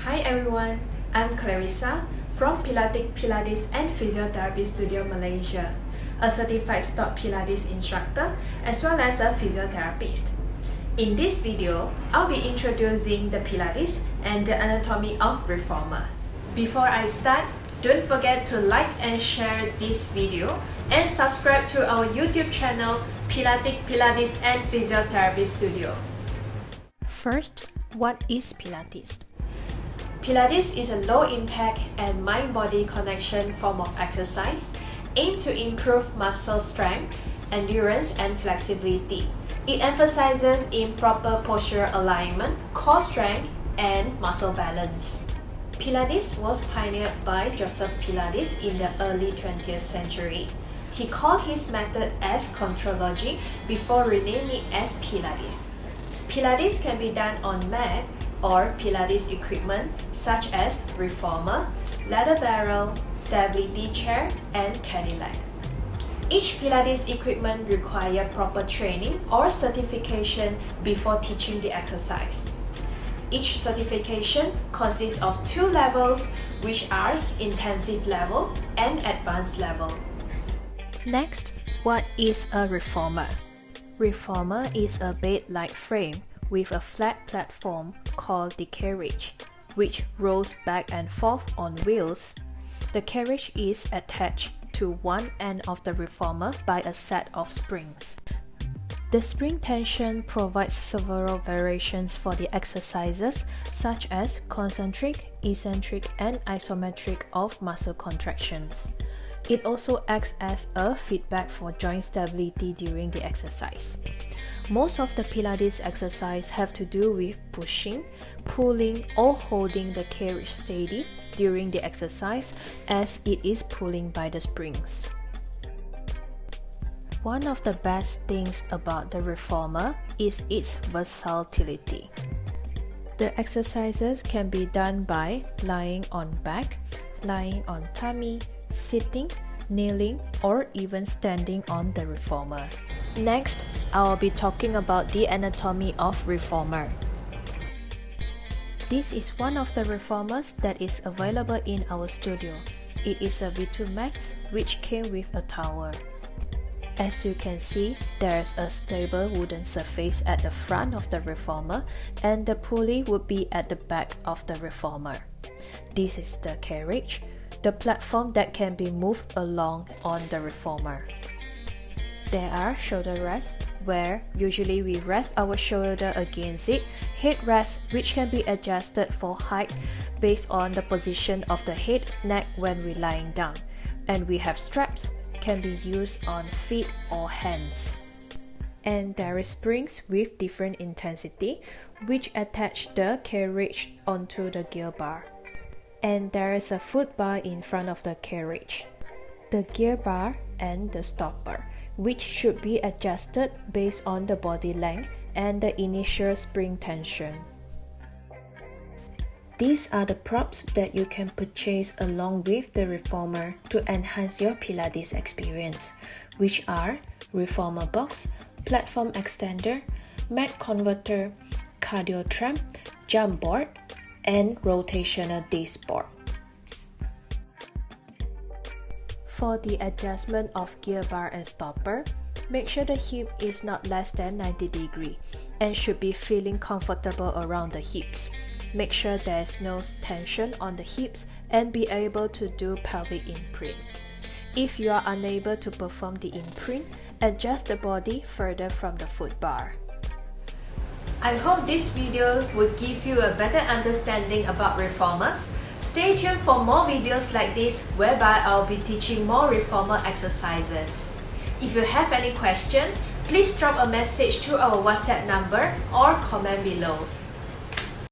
Hi everyone, I'm Clarissa from Pilatique, Pilates and Physiotherapy Studio Malaysia, a certified stop Pilates instructor as well as a physiotherapist. In this video, I'll be introducing the Pilates and the anatomy of reformer. Before I start, don't forget to like and share this video and subscribe to our YouTube channel Pilatique, Pilates and Physiotherapy Studio. First, what is Pilates? Pilates is a low-impact and mind-body connection form of exercise aimed to improve muscle strength, endurance, and flexibility. It emphasizes improper postural alignment, core strength, and muscle balance. Pilates was pioneered by Joseph Pilates in the early 20th century. He called his method as contrology before renaming it as Pilates. Pilates can be done on mat or Pilates equipment such as reformer, ladder barrel, stability chair, and Cadillac. Each Pilates equipment requires proper training or certification before teaching the exercise. Each certification consists of two levels, which are intensive level and advanced level. Next, what is a reformer? Reformer is a bed-like frame with a flat platform called the carriage, which rolls back and forth on wheels. The carriage is attached to one end of the reformer by a set of springs. The spring tension provides several variations for the exercises such as concentric, eccentric, and isometric of muscle contractions. It also acts as a feedback for joint stability during the exercise. Most of the Pilates exercise have to do with pushing, pulling, or holding the carriage steady during the exercise as it is pulling by the springs. One of the best things about the reformer is its versatility. The exercises can be done by lying on back, lying on tummy, sitting, kneeling, or even standing on the reformer. Next, I'll be talking about the anatomy of reformer. This is one of the reformers that is available in our studio. It is a V2 Max which came with a tower. As you can see, there's a stable wooden surface at the front of the reformer and the pulley would be at the back of the reformer. This is the carriage, the platform that can be moved along on the reformer. There are shoulder rests, where usually we rest our shoulder against it, head rest which can be adjusted for height based on the position of the head, neck when we're lying down, and we have straps can be used on feet or hands. And there is springs with different intensity which attach the carriage onto the gear bar. And there is a foot bar in front of the carriage, the gear bar and the stopper, which should be adjusted based on the body length and the initial spring tension. These are the props that you can purchase along with the reformer to enhance your Pilates experience, which are reformer box, platform extender, mat converter, cardio tram, jump board, and rotational disc board. For the adjustment of gear bar and stopper, make sure the hip is not less than 90 degrees and should be feeling comfortable around the hips. Make sure there's no tension on the hips and be able to do pelvic imprint. If you are unable to perform the imprint, adjust the body further from the foot bar. I hope this video will give you a better understanding about reformers. Stay tuned for more videos like this whereby I'll be teaching more reformer exercises. If you have any question, please drop a message to our WhatsApp number or comment below.